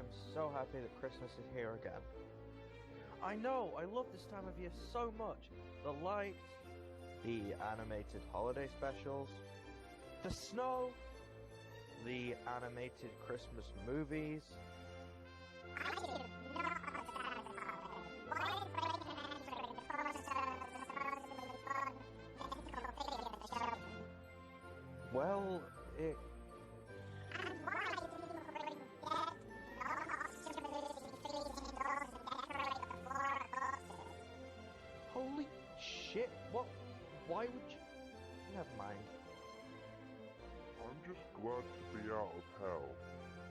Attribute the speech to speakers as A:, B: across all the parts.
A: I'm so happy that Christmas is here again. I know, I love this time of year so much. The lights, the animated holiday specials, the snow, the animated Christmas movies. Well, it... Holy shit, what? Why would you... Never mind.
B: I'm just glad to be out of hell.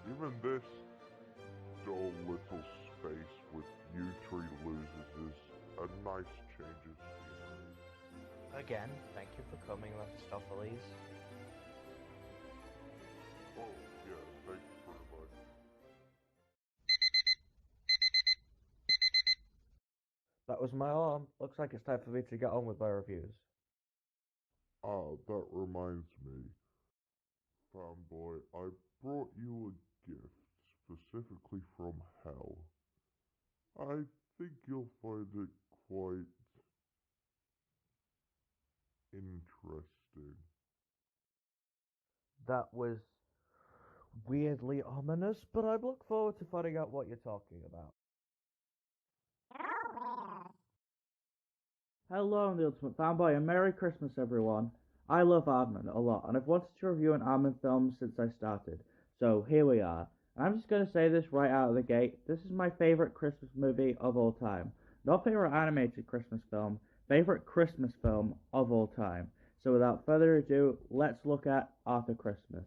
B: Even this dull little space with you three losers is a nice change of scenery.
A: Again, thank you for coming, Mephistopheles.
B: Oh, yeah, thanks for inviting.
A: That was my alarm. Looks like it's time for me to get on with my reviews.
B: Ah, that reminds me. Fanboy, I brought you a gift specifically from hell. I think you'll find it quite interesting.
A: That was weirdly ominous, but I look forward to finding out what you're talking about.
C: Hello, I'm the Ultimate Fanboy, and Merry Christmas, everyone. I love Aardman a lot, and I've wanted to review an Aardman film since I started, so here we are. And I'm just going to say this right out of the gate, this is my favourite Christmas movie of all time. Not favourite animated Christmas film, favourite Christmas film of all time. So without further ado, let's look at Arthur Christmas.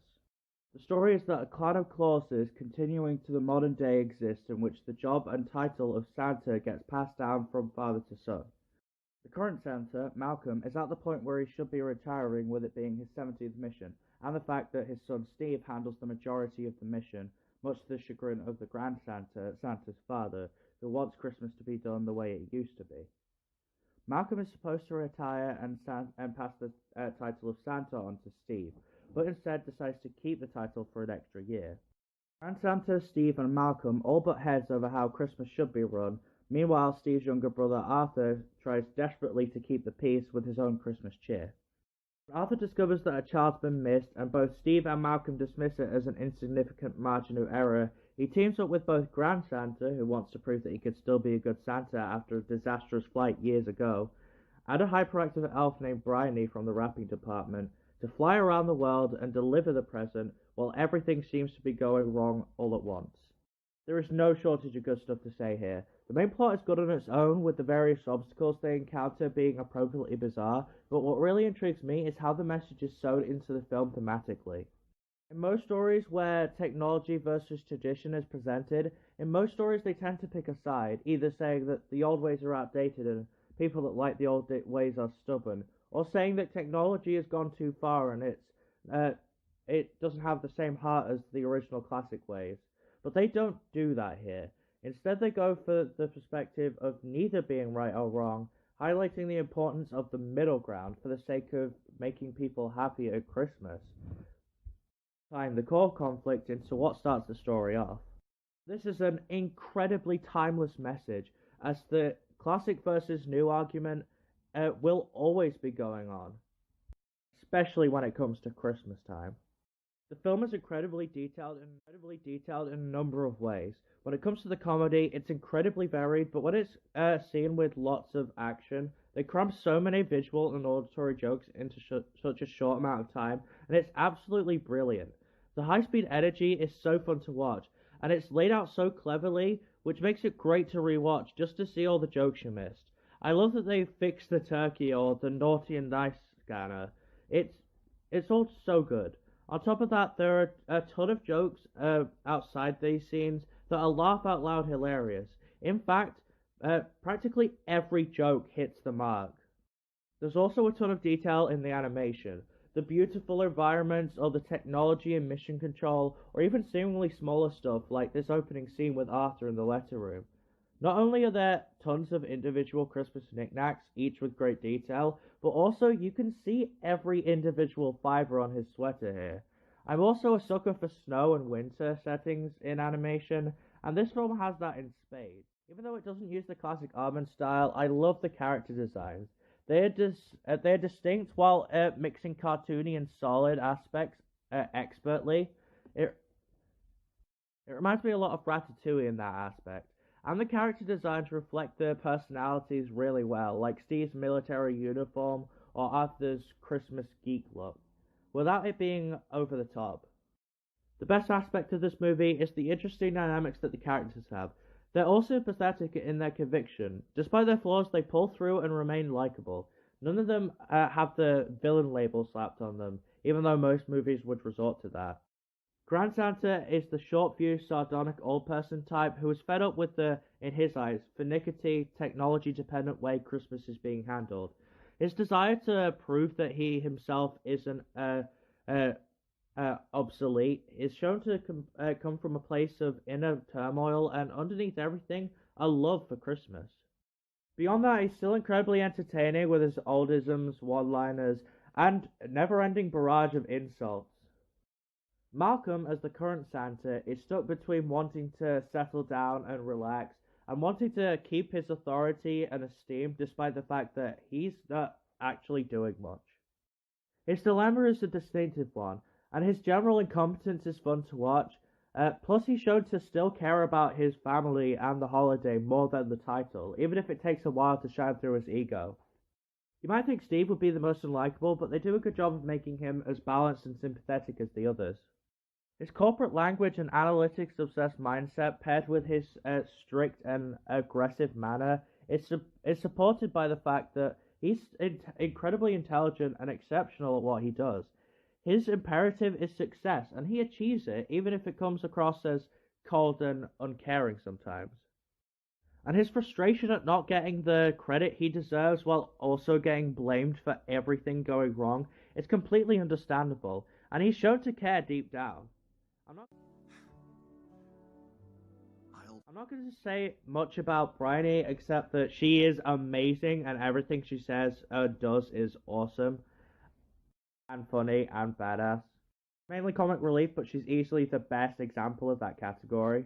C: The story is that a clan of Clauses continuing to the modern day exists in which the job and title of Santa gets passed down from father to son. The current Santa, Malcolm, is at the point where he should be retiring, with it being his 70th mission, and the fact that his son Steve handles the majority of the mission, much to the chagrin of the Grand Santa, Santa's father, who wants Christmas to be done the way it used to be. Malcolm is supposed to retire and pass the title of Santa on to Steve, but instead decides to keep the title for an extra year. Grand Santa, Steve, and Malcolm all butt heads over how Christmas should be run. Meanwhile, Steve's younger brother Arthur tries desperately to keep the peace with his own Christmas cheer. Arthur discovers that a child's been missed, and both Steve and Malcolm dismiss it as an insignificant marginal error. He teams up with both Grand Santa, who wants to prove that he could still be a good Santa after a disastrous flight years ago, and a hyperactive elf named Bryony from the wrapping department, to fly around the world and deliver the present while everything seems to be going wrong all at once. There is no shortage of good stuff to say here. The main plot is good on its own, with the various obstacles they encounter being appropriately bizarre, but what really intrigues me is how the message is sewn into the film thematically. In most stories where technology versus tradition is presented, in most stories they tend to pick a side, either saying that the old ways are outdated and people that like the old ways are stubborn, or saying that technology has gone too far and it doesn't have the same heart as the original classic ways. But they don't do that here. Instead, they go for the perspective of neither being right or wrong, highlighting the importance of the middle ground for the sake of making people happy at Christmas. Tying the core conflict into what starts the story off. This is an incredibly timeless message, as the classic versus new argument will always be going on, especially when it comes to Christmas time. The film is incredibly detailed in a number of ways. When it comes to the comedy, it's incredibly varied, but when it's seen with lots of action, they cram so many visual and auditory jokes into such a short amount of time, and it's absolutely brilliant. The high-speed energy is so fun to watch, and it's laid out so cleverly, which makes it great to rewatch just to see all the jokes you missed. I love that they fixed the turkey or the naughty and nice scanner. It's all so good. On top of that, there are a ton of jokes outside these scenes that are laugh-out-loud hilarious. In fact, practically every joke hits the mark. There's also a ton of detail in the animation. The beautiful environments, or the technology and mission control, or even seemingly smaller stuff like this opening scene with Arthur in the letter room. Not only are there tons of individual Christmas knickknacks, each with great detail, but also you can see every individual fiber on his sweater here. I'm also a sucker for snow and winter settings in animation, And this film has that in spades. Even though it doesn't use the classic Aardman style, I love the character designs. They're distinct while mixing cartoony and solid aspects expertly. It reminds me a lot of Ratatouille in that aspect. And the character designs reflect their personalities really well, like Steve's military uniform or Arthur's Christmas geek look, without it being over the top. The best aspect of this movie is the interesting dynamics that the characters have. They're also pathetic in their conviction. Despite their flaws, they pull through and remain likable. None of them have the villain label slapped on them, even though most movies would resort to that. Grand Santa is the short-fused, sardonic old person type who is fed up with the, in his eyes, finicky, technology-dependent way Christmas is being handled. His desire to prove that he himself isn't obsolete is shown to come from a place of inner turmoil and, underneath everything, a love for Christmas. Beyond that, he's still incredibly entertaining with his oldisms, one-liners, and never-ending barrage of insults. Malcolm, as the current Santa, is stuck between wanting to settle down and relax and wanting to keep his authority and esteem despite the fact that he's not actually doing much. His dilemma is a distinctive one, and his general incompetence is fun to watch. Plus, he's shown to still care about his family and the holiday more than the title, even if it takes a while to shine through his ego. You might think Steve would be the most unlikable, but they do a good job of making him as balanced and sympathetic as the others. His corporate language and analytics-obsessed mindset, paired with his strict and aggressive manner, is supported by the fact that he's incredibly intelligent and exceptional at what he does. His imperative is success, and he achieves it, even if it comes across as cold and uncaring sometimes. And his frustration at not getting the credit he deserves while also getting blamed for everything going wrong is completely understandable, and he's shown to care deep down. I'm not going to say much about Bryony except that she is amazing and everything she says does is awesome and funny and badass. Mainly comic relief, but she's easily the best example of that category.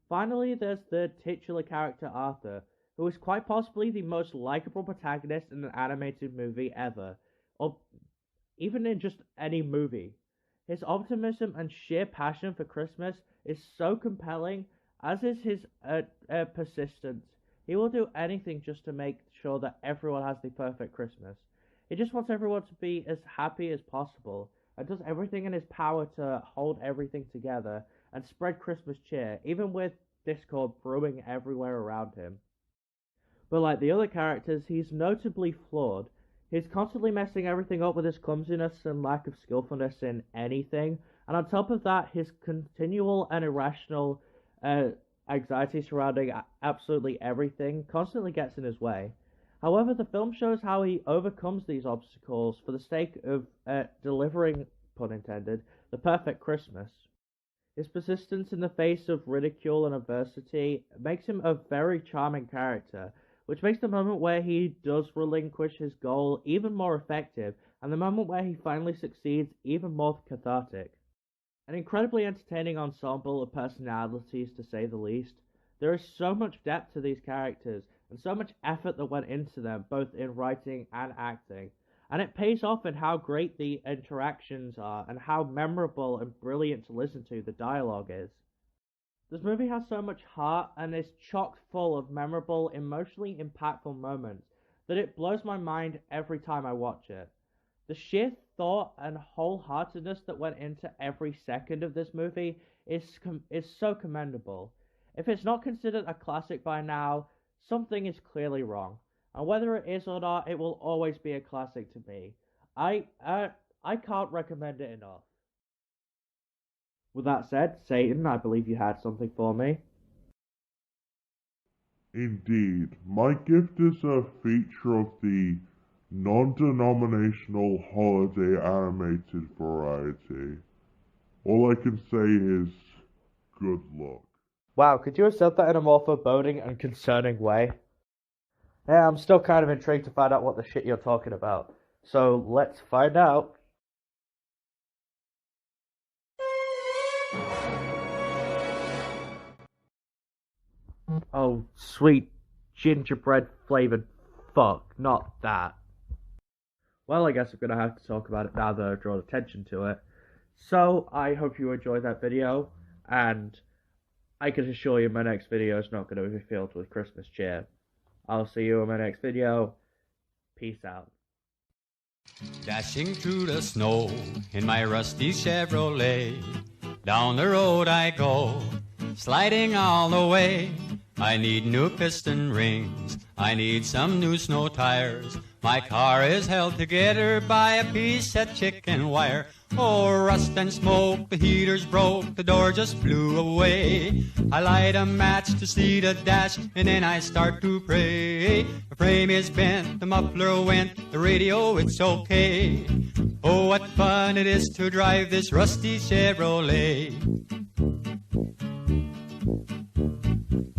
C: Finally, there's the titular character Arthur, who is quite possibly the most likable protagonist in an animated movie ever, or even in just any movie. His optimism and sheer passion for Christmas is so compelling, as is his persistence. He will do anything just to make sure that everyone has the perfect Christmas. He just wants everyone to be as happy as possible, and does everything in his power to hold everything together and spread Christmas cheer, even with discord brewing everywhere around him. But like the other characters, he's notably flawed. He's constantly messing everything up with his clumsiness and lack of skillfulness in anything, and on top of that, his continual and irrational anxiety surrounding absolutely everything constantly gets in his way. However, the film shows how he overcomes these obstacles for the sake of delivering, pun intended, the perfect Christmas. His persistence in the face of ridicule and adversity makes him a very charming character, which makes the moment where he does relinquish his goal even more effective, and the moment where he finally succeeds even more cathartic. An incredibly entertaining ensemble of personalities, to say the least. There is so much depth to these characters, and so much effort that went into them, both in writing and acting, and it pays off in how great the interactions are, and how memorable and brilliant to listen to the dialogue is. This movie has so much heart and is chock full of memorable, emotionally impactful moments that it blows my mind every time I watch it. The sheer thought and wholeheartedness that went into every second of this movie is so commendable. If it's not considered a classic by now, something is clearly wrong. And whether it is or not, it will always be a classic to me. I can't recommend it enough. With that said, Satan, I believe you had something for me.
B: Indeed, my gift is a feature of the non-denominational holiday animated variety. All I can say is, good luck.
C: Wow, could you have said that in a more foreboding and concerning way? Yeah, I'm still kind of intrigued to find out what the shit you're talking about. So, let's find out.
A: Oh, sweet gingerbread flavored fuck, not that. Well, I guess I'm gonna have to talk about it now that I've drawn attention to it. So, I hope you enjoyed that video, and I can assure you my next video is not going to be filled with Christmas cheer. I'll see you in my next video. Peace out.
D: Dashing through the snow in my rusty Chevrolet, down the road I go, sliding all the way. I need new piston rings, I need some new snow tires. My car is held together by a piece of chicken wire. Oh, rust and smoke, the heater's broke, the door just flew away. I light a match to see the dash, and then I start to pray. The frame is bent, the muffler went, the radio, it's okay. Oh, what fun it is to drive this rusty Chevrolet.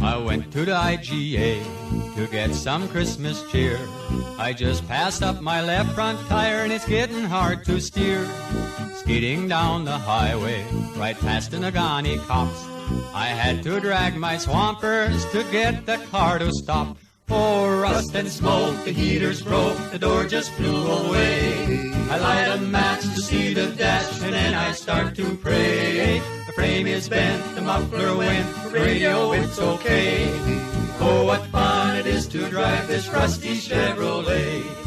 D: I went to the IGA to get some Christmas cheer. I just passed up my left front tire and it's getting hard to steer. Skidding down the highway, right past the Nagani cops. I had to drag my swampers to get the car to stop. Oh, rust and smoke, the heater's broke, the door just flew away. I light a match to see the dash and then I start to pray. The frame is bent, the muffler went, the radio, it's okay. Oh, what fun it is to drive this rusty Chevrolet.